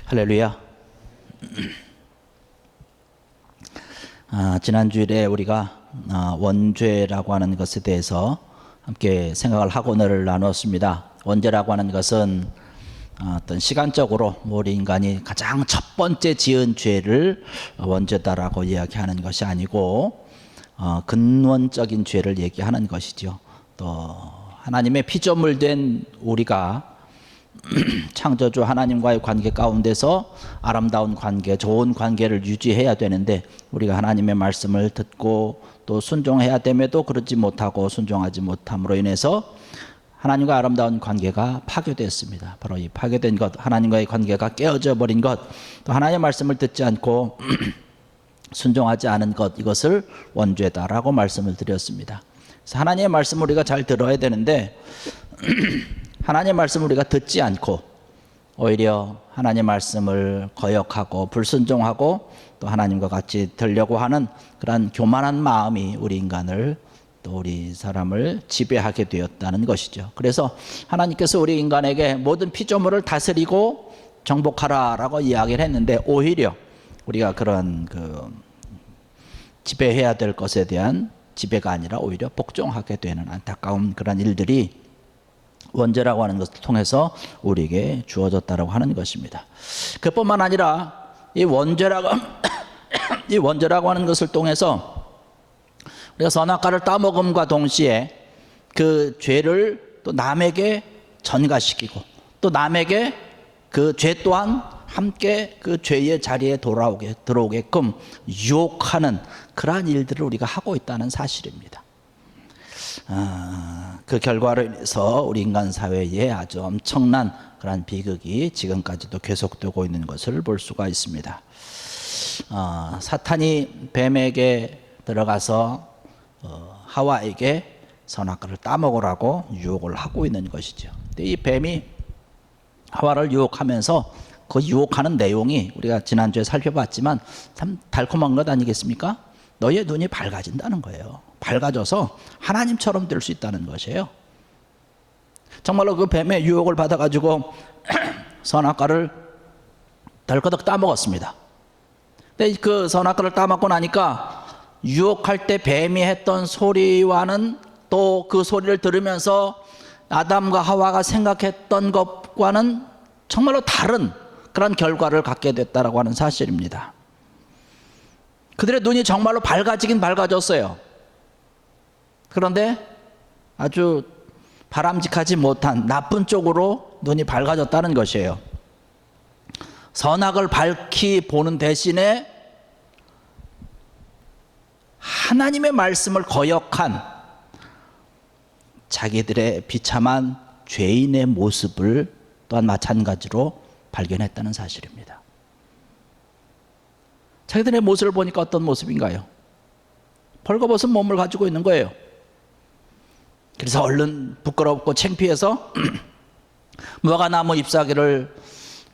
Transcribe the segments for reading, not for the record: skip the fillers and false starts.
할렐루야. 지난 주일에 우리가 원죄라고 하는 것에 대해서 함께 생각을 하고 오늘 나눴습니다. 원죄라고 하는 것은 어떤 시간적으로 우리 인간이 가장 첫 번째 지은 죄를 원죄다라고 이야기하는 것이 아니고 근원적인 죄를 얘기하는 것이죠. 또 하나님의 피조물 된 우리가 창조주 하나님과의 관계 가운데서 아름다운 관계, 좋은 관계를 유지해야 되는데 우리가 하나님의 말씀을 듣고 또 순종해야 됨에도 그러지 못하고 순종하지 못함으로 인해서 하나님과 아름다운 관계가 파괴됐습니다. 바로 이 파괴된 것, 하나님과의 관계가 깨어져 버린 것, 또 하나님의 말씀을 듣지 않고 순종하지 않은 것, 이것을 원죄다라고 말씀을 드렸습니다. 그래서 하나님의 말씀을 우리가 잘 들어야 되는데 하나님의 말씀을 우리가 듣지 않고 오히려 하나님의 말씀을 거역하고 불순종하고 또 하나님과 같이 되려고 하는 그런 교만한 마음이 우리 인간을 또 우리 사람을 지배하게 되었다는 것이죠. 그래서 하나님께서 우리 인간에게 모든 피조물을 다스리고 정복하라라고 이야기를 했는데 오히려 우리가 그런 지배해야 될 것에 대한 지배가 아니라 오히려 복종하게 되는 안타까운 그런 일들이 원죄라고 하는 것을 통해서 우리에게 주어졌다고 하는 것입니다. 그뿐만 아니라 이 원죄라고 하는 것을 통해서 우리가 선악과를 따먹음과 동시에 그 죄를 또 남에게 전가시키고 또 남에게 그 죄 또한 함께 그 죄의 자리에 들어오게끔 유혹하는 그러한 일들을 우리가 하고 있다는 사실입니다. 그 결과로 인해서 우리 인간 사회에 아주 엄청난 그런 비극이 지금까지도 계속되고 있는 것을 볼 수가 있습니다. 사탄이 뱀에게 들어가서 하와에게 선악과를 따먹으라고 유혹을 하고 있는 것이죠. 근데 이 뱀이 하와를 유혹하면서 그 유혹하는 내용이 우리가 지난주에 살펴봤지만 참 달콤한 것 아니겠습니까? 너의 눈이 밝아진다는 거예요. 밝아져서 하나님처럼 될 수 있다는 것이에요. 정말로 그 뱀의 유혹을 받아가지고 선악과를 덜커덕 따먹었습니다. 근데 그 선악과를 따먹고 나니까 유혹할 때 뱀이 했던 소리와는 또 그 소리를 들으면서 아담과 하와가 생각했던 것과는 정말로 다른 그런 결과를 갖게 됐다라고 하는 사실입니다. 그들의 눈이 정말로 밝아지긴 밝아졌어요. 그런데 아주 바람직하지 못한 나쁜 쪽으로 눈이 밝아졌다는 것이에요. 선악을 밝히 보는 대신에 하나님의 말씀을 거역한 자기들의 비참한 죄인의 모습을 또한 마찬가지로 발견했다는 사실입니다. 자기들의 모습을 보니까 어떤 모습인가요? 벌거벗은 몸을 가지고 있는 거예요. 그래서 얼른 부끄럽고 창피해서 무화과나무 잎사귀를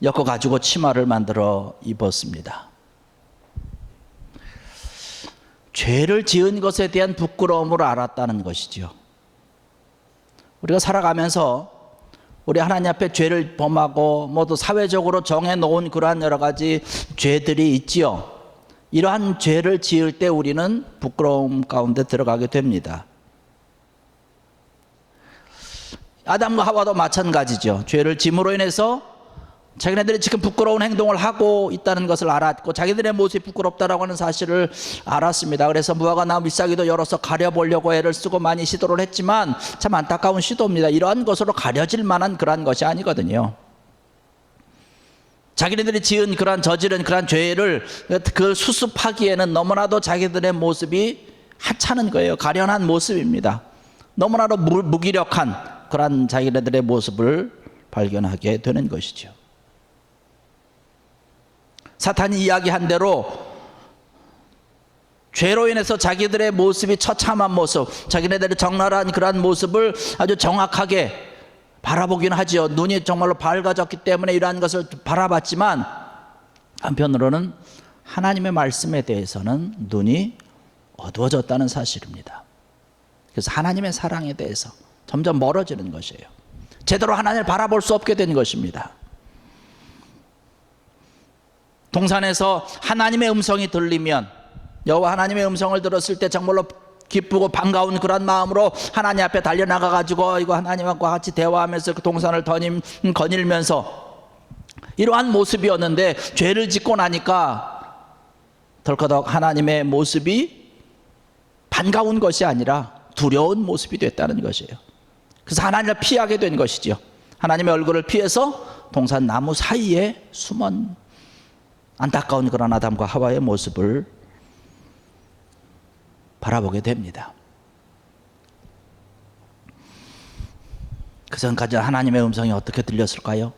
엮어 가지고 치마를 만들어 입었습니다. 죄를 지은 것에 대한 부끄러움을 알았다는 것이죠. 우리가 살아가면서 우리 하나님 앞에 죄를 범하고 모두 사회적으로 정해놓은 그러한 여러 가지 죄들이 있지요. 이러한 죄를 지을 때 우리는 부끄러움 가운데 들어가게 됩니다. 아담과 하와도 마찬가지죠. 죄를 짐으로 인해서 자기네들이 지금 부끄러운 행동을 하고 있다는 것을 알았고 자기들의 모습이 부끄럽다라고 하는 사실을 알았습니다. 그래서 무화과나무 잎사귀도 열어서 가려보려고 애를 쓰고 많이 시도를 했지만 참 안타까운 시도입니다. 이러한 것으로 가려질 만한 그러한 것이 아니거든요. 자기네들이 지은 저지른 그러한 죄를 그 수습하기에는 너무나도 자기들의 모습이 하찮은 거예요. 가련한 모습입니다. 너무나도 무기력한 그러한 자기네들의 모습을 발견하게 되는 것이죠. 사탄이 이야기한 대로 죄로 인해서 자기들의 모습이 처참한 모습, 자기네들의 적나라한 그러한 모습을 아주 정확하게 바라보긴 하죠. 눈이 정말로 밝아졌기 때문에 이러한 것을 바라봤지만 한편으로는 하나님의 말씀에 대해서는 눈이 어두워졌다는 사실입니다. 그래서 하나님의 사랑에 대해서 점점 멀어지는 것이에요. 제대로 하나님을 바라볼 수 없게 된 것입니다. 동산에서 하나님의 음성이 들리면, 여호와 하나님의 음성을 들었을 때 정말로 기쁘고 반가운 그런 마음으로 하나님 앞에 달려나가 가지고 이거 하나님과 같이 대화하면서 그 동산을 거닐면서 이러한 모습이었는데, 죄를 짓고 나니까 덜커덕 하나님의 모습이 반가운 것이 아니라 두려운 모습이 됐다는 것이에요. 그래서 하나님을 피하게 된 것이죠. 하나님의 얼굴을 피해서 동산 나무 사이에 숨은 안타까운 그런 아담과 하와의 모습을 바라보게 됩니다. 그 전까지 하나님의 음성이 어떻게 들렸을까요?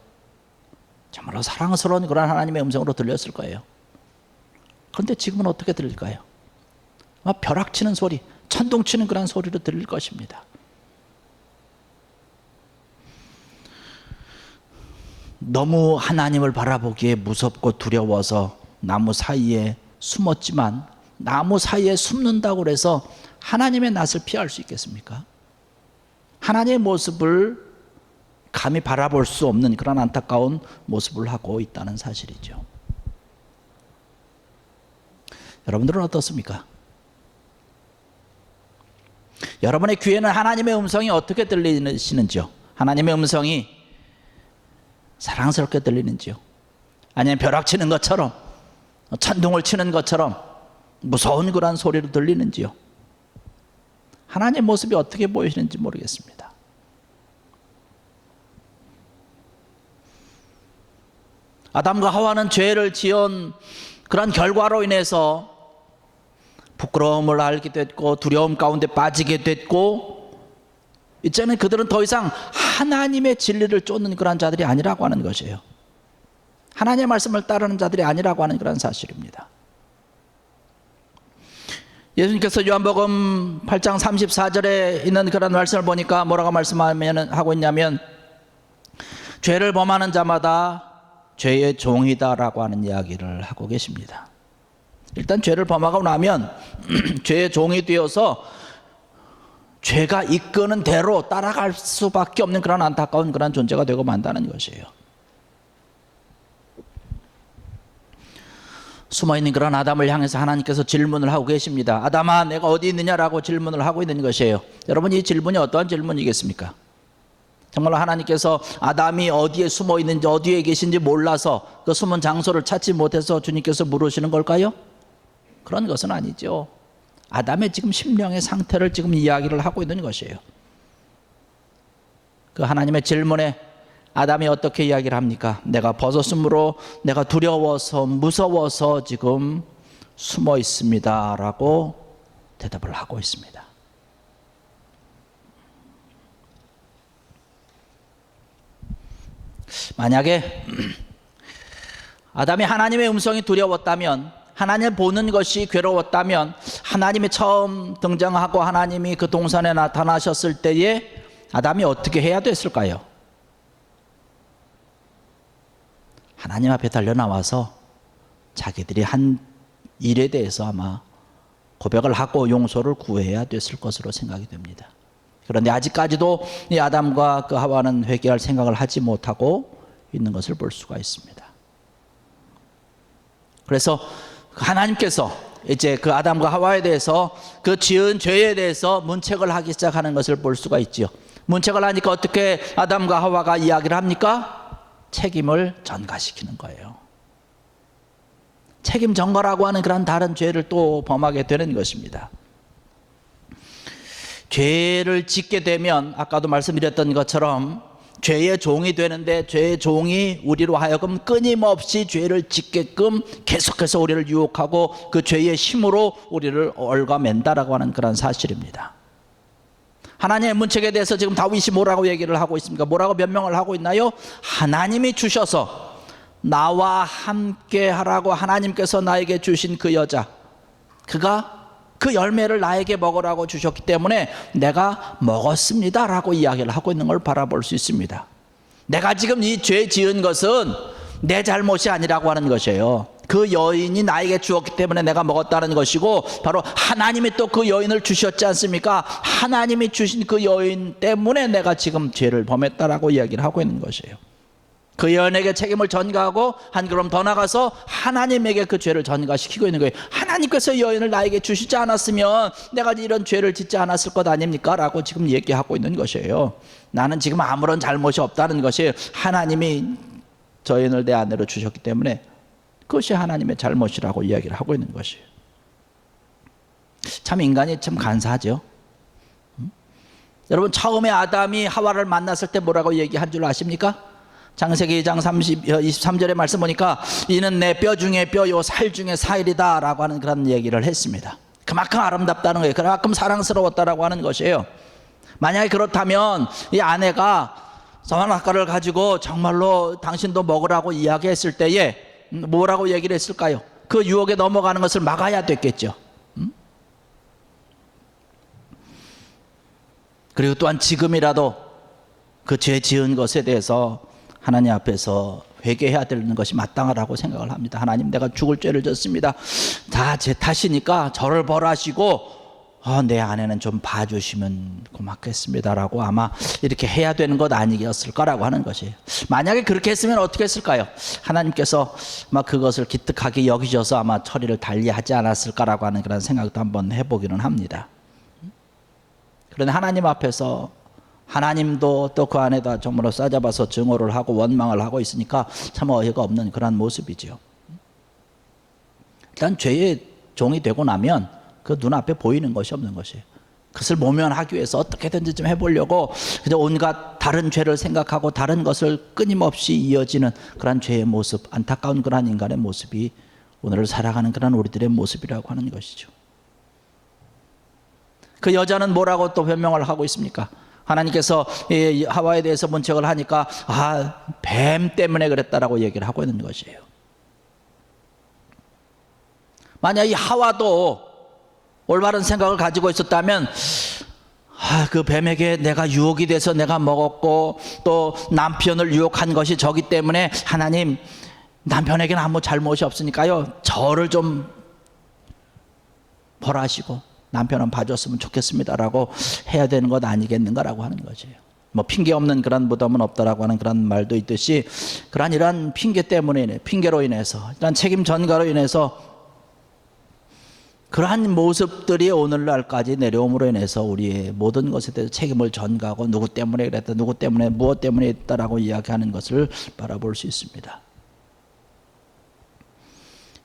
정말로 사랑스러운 그런 하나님의 음성으로 들렸을 거예요. 그런데 지금은 어떻게 들릴까요? 벼락치는 소리, 천둥치는 그런 소리로 들릴 것입니다. 너무 하나님을 바라보기에 무섭고 두려워서 나무 사이에 숨었지만, 나무 사이에 숨는다고 해서 하나님의 낯을 피할 수 있겠습니까? 하나님의 모습을 감히 바라볼 수 없는 그런 안타까운 모습을 하고 있다는 사실이죠. 여러분들은 어떻습니까? 여러분의 귀에는 하나님의 음성이 어떻게 들리시는지요? 하나님의 음성이 사랑스럽게 들리는지요? 아니면 벼락치는 것처럼, 천둥을 치는 것처럼 무서운 그런 소리로 들리는지요? 하나님의 모습이 어떻게 보이시는지 모르겠습니다. 아담과 하와는 죄를 지은 그런 결과로 인해서 부끄러움을 알게 됐고 두려움 가운데 빠지게 됐고, 이제는 그들은 더 이상 하나님의 진리를 쫓는 그런 자들이 아니라고 하는 것이에요. 하나님의 말씀을 따르는 자들이 아니라고 하는 그런 사실입니다. 예수님께서 요한복음 8장 34절에 있는 그런 말씀을 보니까 뭐라고 말씀하고 있냐면, 죄를 범하는 자마다 죄의 종이다라고 하는 이야기를 하고 계십니다. 일단 죄를 범하고 나면 죄의 종이 되어서 죄가 이끄는 대로 따라갈 수밖에 없는 그런 안타까운 그런 존재가 되고 만다는 것이에요. 숨어있는 그런 아담을 향해서 하나님께서 질문을 하고 계십니다. 아담아, 내가 어디 있느냐라고 질문을 하고 있는 것이에요. 여러분, 이 질문이 어떠한 질문이겠습니까? 정말로 하나님께서 아담이 어디에 숨어 있는지, 어디에 계신지 몰라서 그 숨은 장소를 찾지 못해서 주님께서 물으시는 걸까요? 그런 것은 아니죠. 아담의 지금 심령의 상태를 지금 이야기를 하고 있는 것이에요. 그 하나님의 질문에 아담이 어떻게 이야기를 합니까? 내가 벗었으므로 내가 두려워서 무서워서 지금 숨어 있습니다 라고 대답을 하고 있습니다. 만약에 아담이 하나님의 음성이 두려웠다면, 하나님을 보는 것이 괴로웠다면, 하나님이 처음 등장하고 하나님이 그 동산에 나타나셨을 때에 아담이 어떻게 해야 됐을까요? 하나님 앞에 달려나와서 자기들이 한 일에 대해서 아마 고백을 하고 용서를 구해야 됐을 것으로 생각이 됩니다. 그런데 아직까지도 이 아담과 그 하와는 회개할 생각을 하지 못하고 있는 것을 볼 수가 있습니다. 그래서 하나님께서 이제 그 아담과 하와에 대해서 그 지은 죄에 대해서 문책을 하기 시작하는 것을 볼 수가 있지요. 문책을 하니까 어떻게 아담과 하와가 이야기를 합니까? 책임을 전가시키는 거예요. 책임 전가라고 하는 그런 다른 죄를 또 범하게 되는 것입니다. 죄를 짓게 되면 아까도 말씀드렸던 것처럼 죄의 종이 되는데, 죄의 종이 우리로 하여금 끊임없이 죄를 짓게끔 계속해서 우리를 유혹하고 그 죄의 힘으로 우리를 얽어맨다라고 하는 그런 사실입니다. 하나님의 문책에 대해서 지금 다윗이 뭐라고 얘기를 하고 있습니까? 뭐라고 변명을 하고 있나요? 하나님이 주셔서 나와 함께 하라고 하나님께서 나에게 주신 그 여자, 그가 그 열매를 나에게 먹으라고 주셨기 때문에 내가 먹었습니다 라고 이야기를 하고 있는 걸 바라볼 수 있습니다. 내가 지금 이 죄 지은 것은 내 잘못이 아니라고 하는 것이에요. 그 여인이 나에게 주었기 때문에 내가 먹었다는 것이고, 바로 하나님이 또 그 여인을 주셨지 않습니까? 하나님이 주신 그 여인 때문에 내가 지금 죄를 범했다라고 이야기를 하고 있는 것이에요. 그 여인에게 책임을 전가하고 한 걸음 더 나가서 하나님에게 그 죄를 전가시키고 있는 거예요. 하나님께서 여인을 나에게 주시지 않았으면 내가 이런 죄를 짓지 않았을 것 아닙니까? 라고 지금 얘기하고 있는 것이에요. 나는 지금 아무런 잘못이 없다는 것이 하나님이 저 여인을 내 아내로 주셨기 때문에 그것이 하나님의 잘못이라고 이야기를 하고 있는 것이에요. 참 인간이 참 간사하죠. 여러분, 처음에 아담이 하와를 만났을 때 뭐라고 얘기한 줄 아십니까? 창세기 2장 23절의 말씀 보니까 이는 내 뼈 중에 뼈요 살 중에 살이다 라고 하는 그런 얘기를 했습니다. 그만큼 아름답다는 거예요. 그만큼 사랑스러웠다라고 하는 것이에요. 만약에 그렇다면 이 아내가 선악과를 가지고 정말로 당신도 먹으라고 이야기했을 때에 뭐라고 얘기를 했을까요? 그 유혹에 넘어가는 것을 막아야 됐겠죠. 그리고 또한 지금이라도 그 죄 지은 것에 대해서 하나님 앞에서 회개해야 되는 것이 마땅하다고 생각을 합니다. 하나님, 내가 죽을 죄를 졌습니다. 다 제 탓이니까 저를 벌하시고 내 아내는 좀 봐주시면 고맙겠습니다라고 아마 이렇게 해야 되는 것 아니었을까라고 하는 것이에요. 만약에 그렇게 했으면 어떻게 했을까요? 하나님께서 아마 그것을 기특하게 여기셔서 아마 처리를 달리하지 않았을까라고 하는 그런 생각도 한번 해보기는 합니다. 그런데 하나님 앞에서 하나님도 또 그 안에다 정말로 싸잡아서 증오를 하고 원망을 하고 있으니까 참 어이가 없는 그런 모습이죠. 일단 죄의 종이 되고 나면 그 눈앞에 보이는 것이 없는 것이에요. 그것을 모면하기 위해서 어떻게든지 좀 해보려고 그냥 온갖 다른 죄를 생각하고 다른 것을 끊임없이 이어지는 그런 죄의 모습, 안타까운 그런 인간의 모습이 오늘을 살아가는 그런 우리들의 모습이라고 하는 것이죠. 그 여자는 뭐라고 또 변명을 하고 있습니까? 하나님께서 하와에 대해서 문책을 하니까 뱀 때문에 그랬다라고 얘기를 하고 있는 것이에요. 만약 이 하와도 올바른 생각을 가지고 있었다면 그 뱀에게 내가 유혹이 돼서 내가 먹었고 또 남편을 유혹한 것이 저기 때문에 하나님, 남편에게는 아무 잘못이 없으니까요 저를 좀 벌하시고 남편은 봐줬으면 좋겠습니다라고 해야 되는 것 아니겠는가라고 하는 것이에요. 뭐 핑계 없는 그런 무덤은 없다라고 하는 그런 말도 있듯이 그런 이런 핑계 때문에, 핑계로 인해서, 이런 책임 전가로 인해서 그러한 모습들이 오늘날까지 내려옴으로 인해서 우리의 모든 것에 대해서 책임을 전가하고 누구 때문에 그랬다, 누구 때문에 무엇 때문에 했다라고 이야기하는 것을 바라볼 수 있습니다.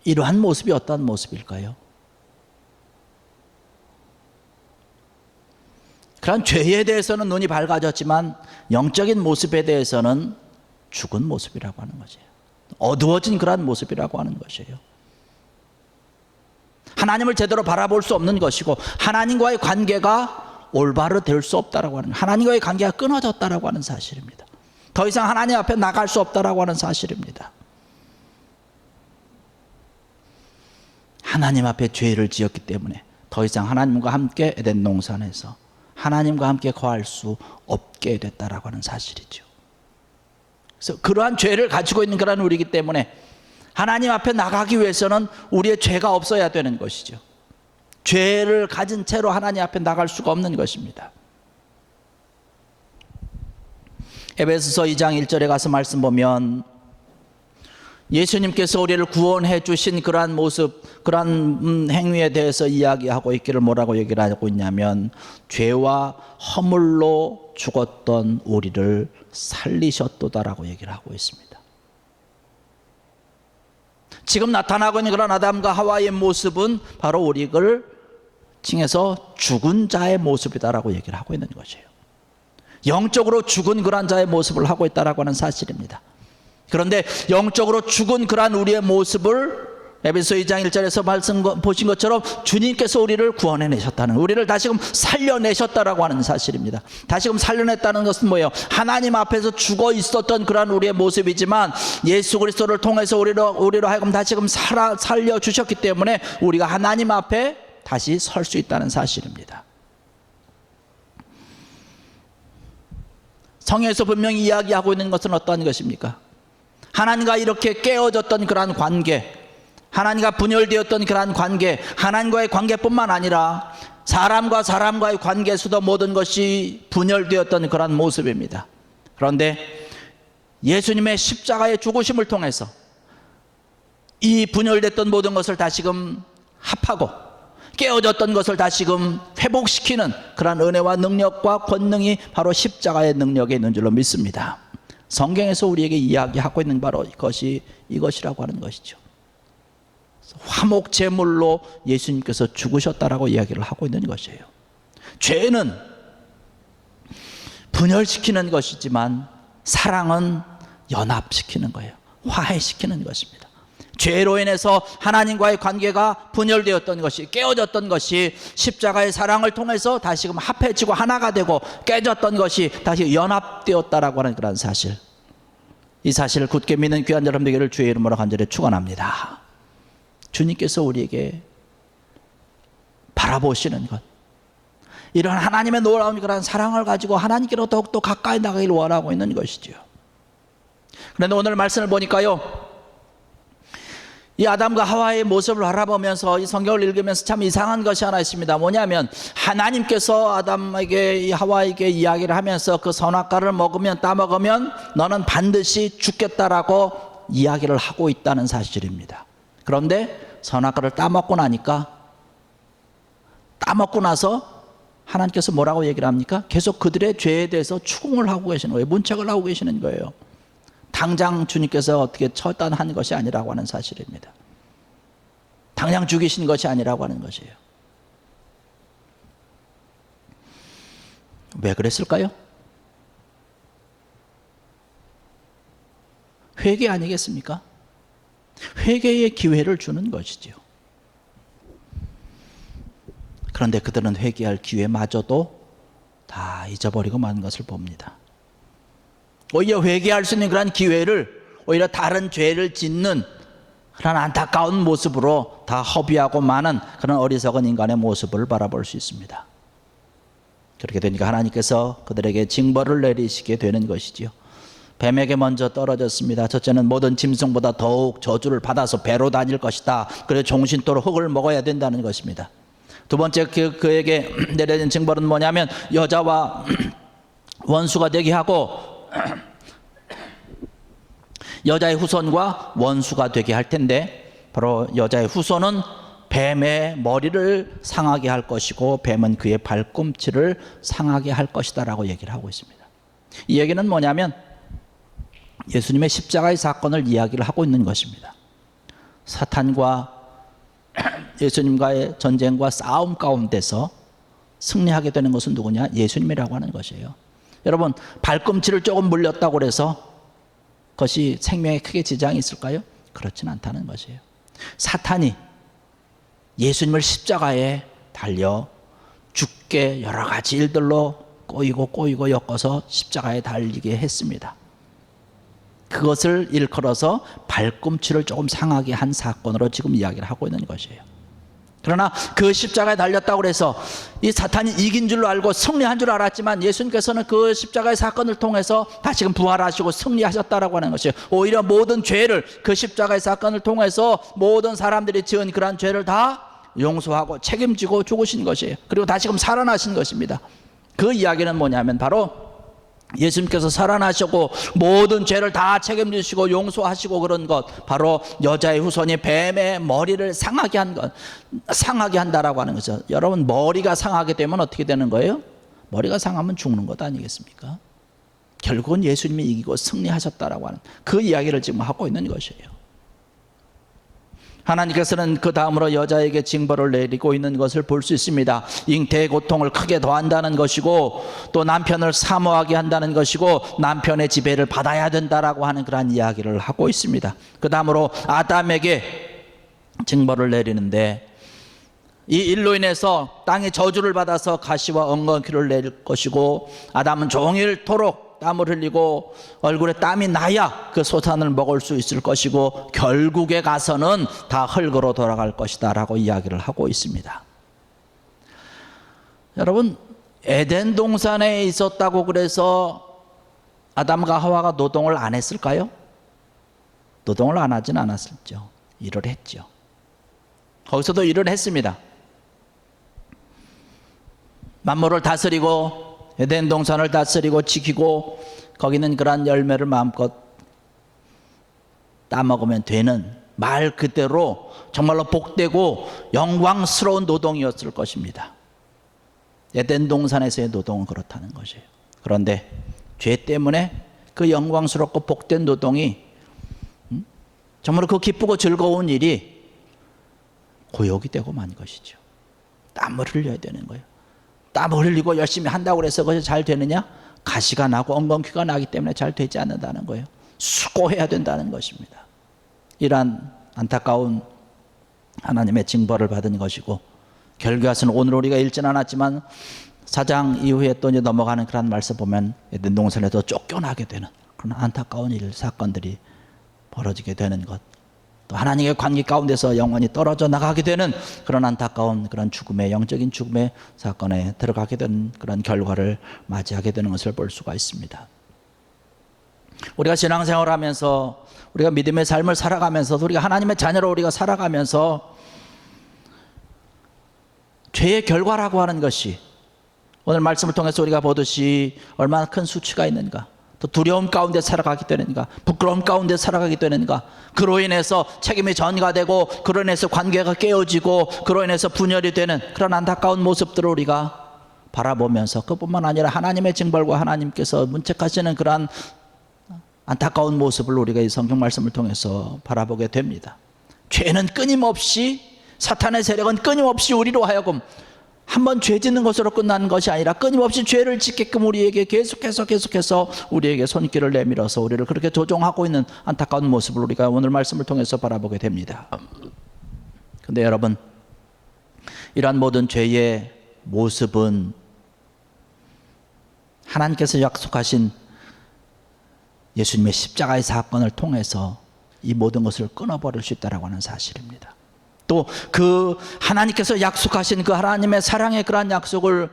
이러한 모습이 어떤 모습일까요? 그런 죄에 대해서는 눈이 밝아졌지만 영적인 모습에 대해서는 죽은 모습이라고 하는 것이에요. 어두워진 그런 모습이라고 하는 것이에요. 하나님을 제대로 바라볼 수 없는 것이고 하나님과의 관계가 올바로 될 수 없다라고 하는, 하나님과의 관계가 끊어졌다라고 하는 사실입니다. 더 이상 하나님 앞에 나갈 수 없다라고 하는 사실입니다. 하나님 앞에 죄를 지었기 때문에 더 이상 하나님과 함께 에덴 동산에서 하나님과 함께 거할 수 없게 됐다라고 하는 사실이죠. 그래서 그러한 죄를 가지고 있는 그런 우리이기 때문에 하나님 앞에 나가기 위해서는 우리의 죄가 없어야 되는 것이죠. 죄를 가진 채로 하나님 앞에 나갈 수가 없는 것입니다. 에베소서 2장 1절에 가서 말씀 보면 예수님께서 우리를 구원해 주신 그러한 모습, 그러한 행위에 대해서 이야기하고 있기를 뭐라고 얘기를 하고 있냐면 죄와 허물로 죽었던 우리를 살리셨도다라고 얘기를 하고 있습니다. 지금 나타나고 있는 그런 아담과 하와의 모습은 바로 우리를 칭해서 죽은 자의 모습이다라고 얘기를 하고 있는 것이에요. 영적으로 죽은 그런 자의 모습을 하고 있다라고 하는 사실입니다. 그런데 영적으로 죽은 그러한 우리의 모습을 에베소 2장 1절에서 말씀 보신 것처럼 주님께서 우리를 구원해내셨다는, 우리를 다시금 살려내셨다라고 하는 사실입니다. 다시금 살려냈다는 것은 뭐예요? 하나님 앞에서 죽어 있었던 그러한 우리의 모습이지만 예수 그리스도를 통해서 우리로 하여금 다시금 살려주셨기 때문에 우리가 하나님 앞에 다시 설 수 있다는 사실입니다. 성경에서 분명히 이야기하고 있는 것은 어떠한 것입니까? 하나님과 이렇게 깨어졌던 그러한 관계, 하나님과 분열되었던 그러한 관계, 하나님과의 관계뿐만 아니라 사람과 사람과의 관계에서도 모든 것이 분열되었던 그러한 모습입니다. 그런데 예수님의 십자가의 죽으심을 통해서 이 분열됐던 모든 것을 다시금 합하고 깨어졌던 것을 다시금 회복시키는 그런 은혜와 능력과 권능이 바로 십자가의 능력에 있는 줄로 믿습니다. 성경에서 우리에게 이야기하고 있는 바로 이것이라고 하는 것이죠. 화목 제물로 예수님께서 죽으셨다라고 이야기를 하고 있는 것이에요. 죄는 분열시키는 것이지만 사랑은 연합시키는 거예요. 화해시키는 것입니다. 죄로 인해서 하나님과의 관계가 분열되었던 것이, 깨어졌던 것이 십자가의 사랑을 통해서 다시금 합해지고 하나가 되고, 깨졌던 것이 다시 연합되었다라고 하는 그런 사실, 이 사실을 굳게 믿는 귀한 여러분 되기를 주의 이름으로 간절히 축원합니다. 주님께서 우리에게 바라보시는 것, 이런 하나님의 놀라운 그런 사랑을 가지고 하나님께로 더욱더 가까이 나가기를 원하고 있는 것이죠. 그런데 오늘 말씀을 보니까요, 이 아담과 하와의 모습을 바라보면서 이 성경을 읽으면서 참 이상한 것이 하나 있습니다. 뭐냐면 하나님께서 아담에게, 이 하와에게 이야기를 하면서 그 선악과를 따먹으면 너는 반드시 죽겠다라고 이야기를 하고 있다는 사실입니다. 그런데 선악과를 따먹고 나서 하나님께서 뭐라고 얘기를 합니까? 계속 그들의 죄에 대해서 추궁을 하고 계시는 거예요. 문책을 하고 계시는 거예요. 당장 주님께서 어떻게 처단한 것이 아니라고 하는 사실입니다. 당장 죽이신 것이 아니라고 하는 것이에요. 왜 그랬을까요? 회개 아니겠습니까? 회개의 기회를 주는 것이지요. 그런데 그들은 회개할 기회마저도 다 잊어버리고 만 것을 봅니다. 오히려 회개할 수 있는 그런 기회를 오히려 다른 죄를 짓는 그런 안타까운 모습으로 다 허비하고 마는 그런 어리석은 인간의 모습을 바라볼 수 있습니다. 그렇게 되니까 하나님께서 그들에게 징벌을 내리시게 되는 것이지요. 뱀에게 먼저 떨어졌습니다. 첫째는 모든 짐승보다 더욱 저주를 받아서 배로 다닐 것이다. 그래서 종신토록 흙을 먹어야 된다는 것입니다. 두 번째 그에게 내려진 징벌은 뭐냐면 여자와 원수가 되게 하고 여자의 후손과 원수가 되게 할 텐데, 바로 여자의 후손은 뱀의 머리를 상하게 할 것이고 뱀은 그의 발꿈치를 상하게 할 것이다 라고 얘기를 하고 있습니다. 이 얘기는 뭐냐면 예수님의 십자가의 사건을 이야기를 하고 있는 것입니다. 사탄과 예수님과의 전쟁과 싸움 가운데서 승리하게 되는 것은 누구냐? 예수님이라고 하는 것이에요. 여러분, 발꿈치를 조금 물렸다고 해서 그것이 생명에 크게 지장이 있을까요? 그렇진 않다는 것이에요. 사탄이 예수님을 십자가에 달려 죽게 여러 가지 일들로 꼬이고 엮어서 십자가에 달리게 했습니다. 그것을 일컬어서 발꿈치를 조금 상하게 한 사건으로 지금 이야기를 하고 있는 것이에요. 그러나 그 십자가에 달렸다고 해서 이 사탄이 이긴 줄로 알고 승리한 줄 알았지만 예수님께서는 그 십자가의 사건을 통해서 다시금 부활하시고 승리하셨다라고 하는 것이에요. 오히려 모든 죄를, 그 십자가의 사건을 통해서 모든 사람들이 지은 그러한 죄를 다 용서하고 책임지고 죽으신 것이에요. 그리고 다시금 살아나신 것입니다. 그 이야기는 뭐냐면 바로 예수님께서 살아나시고 모든 죄를 다 책임지시고 용서하시고 그런 것, 바로 여자의 후손이 뱀의 머리를 상하게 한 것, 상하게 한다라고 하는 거죠. 여러분, 머리가 상하게 되면 어떻게 되는 거예요? 머리가 상하면 죽는 것 아니겠습니까? 결국은 예수님이 이기고 승리하셨다라고 하는 그 이야기를 지금 하고 있는 것이에요. 하나님께서는 그 다음으로 여자에게 징벌을 내리고 있는 것을 볼 수 있습니다. 잉태의 고통을 크게 더한다는 것이고, 또 남편을 사모하게 한다는 것이고, 남편의 지배를 받아야 된다라고 하는 그런 이야기를 하고 있습니다. 그 다음으로 아담에게 징벌을 내리는데, 이 일로 인해서 땅이 저주를 받아서 가시와 엉겅퀴를 내릴 것이고, 아담은 종일토록 땀을 흘리고 얼굴에 땀이 나야 그 소산을 먹을 수 있을 것이고 결국에 가서는 다 흙으로 돌아갈 것이다 라고 이야기를 하고 있습니다. 여러분, 에덴 동산에 있었다고 그래서 아담과 하와가 노동을 안 했을까요? 노동을 안 하진 않았었죠. 일을 했죠. 거기서도 일을 했습니다. 만물을 다스리고 에덴 동산을 다스리고 지키고 거기는 그러한 열매를 마음껏 따먹으면 되는 말 그대로 정말로 복되고 영광스러운 노동이었을 것입니다. 에덴 동산에서의 노동은 그렇다는 것이에요. 그런데 죄 때문에 그 영광스럽고 복된 노동이 정말로 그 기쁘고 즐거운 일이 고역이 되고 만 것이죠. 땀을 흘려야 되는 거예요. 땀을 흘리고 열심히 한다고 해서 그것이 잘 되느냐? 가시가 나고 엉겅퀴가 나기 때문에 잘 되지 않는다는 거예요. 수고해야 된다는 것입니다. 이러한 안타까운 하나님의 징벌을 받은 것이고, 결과에서는 오늘 우리가 읽지는 않았지만 4장 이후에 또 이제 넘어가는 그런 말씀 보면 에덴 동산에도 쫓겨나게 되는 그런 안타까운 일, 사건들이 벌어지게 되는 것, 또 하나님의 관계 가운데서 영원히 떨어져 나가게 되는 그런 안타까운 그런 죽음의, 영적인 죽음의 사건에 들어가게 되는 그런 결과를 맞이하게 되는 것을 볼 수가 있습니다. 우리가 신앙생활을 하면서, 우리가 믿음의 삶을 살아가면서, 우리가 하나님의 자녀로 우리가 살아가면서 죄의 결과라고 하는 것이 오늘 말씀을 통해서 우리가 보듯이 얼마나 큰 수치가 있는가, 또 두려움 가운데 살아가게 되는가, 부끄러움 가운데 살아가게 되는가, 그로 인해서 책임이 전가되고 그로 인해서 관계가 깨어지고 그로 인해서 분열이 되는 그런 안타까운 모습들을 우리가 바라보면서, 그뿐만 아니라 하나님의 징벌과 하나님께서 문책하시는 그러한 안타까운 모습을 우리가 이 성경 말씀을 통해서 바라보게 됩니다. 죄는 끊임없이, 사탄의 세력은 끊임없이 우리로 하여금 한번 죄 짓는 것으로 끝나는 것이 아니라 끊임없이 죄를 짓게끔 우리에게 계속해서 우리에게 손길을 내밀어서 우리를 그렇게 조종하고 있는 안타까운 모습을 우리가 오늘 말씀을 통해서 바라보게 됩니다. 그런데 여러분, 이러한 모든 죄의 모습은 하나님께서 약속하신 예수님의 십자가의 사건을 통해서 이 모든 것을 끊어버릴 수 있다고 하는 사실입니다. 또 그 하나님께서 약속하신 그 하나님의 사랑의 그러한 약속을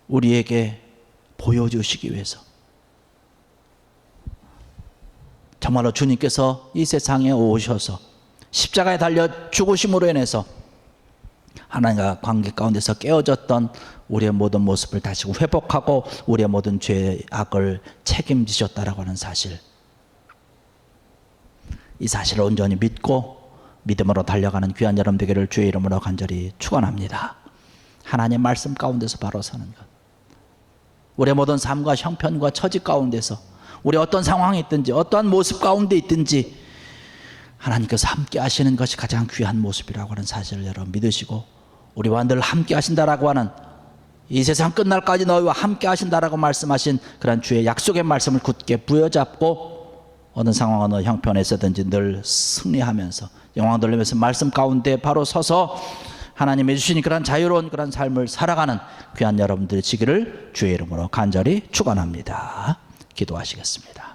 우리에게 보여주시기 위해서 정말로 주님께서 이 세상에 오셔서 십자가에 달려 죽으심으로 인해서 하나님과 관계 가운데서 깨어졌던 우리의 모든 모습을 다시 회복하고 우리의 모든 죄의 악을 책임지셨다라고 하는 사실, 이 사실을 온전히 믿고 믿음으로 달려가는 귀한 여러분 되기를 주의 이름으로 간절히 축원합니다. 하나님의 말씀 가운데서 바로 서는 것, 우리의 모든 삶과 형편과 처지 가운데서 우리 어떤 상황이 있든지 어떠한 모습 가운데 있든지 하나님께서 함께 하시는 것이 가장 귀한 모습이라고 하는 사실을 여러분 믿으시고, 우리와 늘 함께 하신다라고 하는, 이 세상 끝날까지 너희와 함께 하신다라고 말씀하신 그런 주의 약속의 말씀을 굳게 부여잡고 어느 상황 어느 형편에서든지 늘 승리하면서 영광 돌리면서 말씀 가운데 바로 서서 하나님이 주신 그런 자유로운 그런 삶을 살아가는 귀한 여러분들이 지기를 주의 이름으로 간절히 축원합니다. 기도하시겠습니다.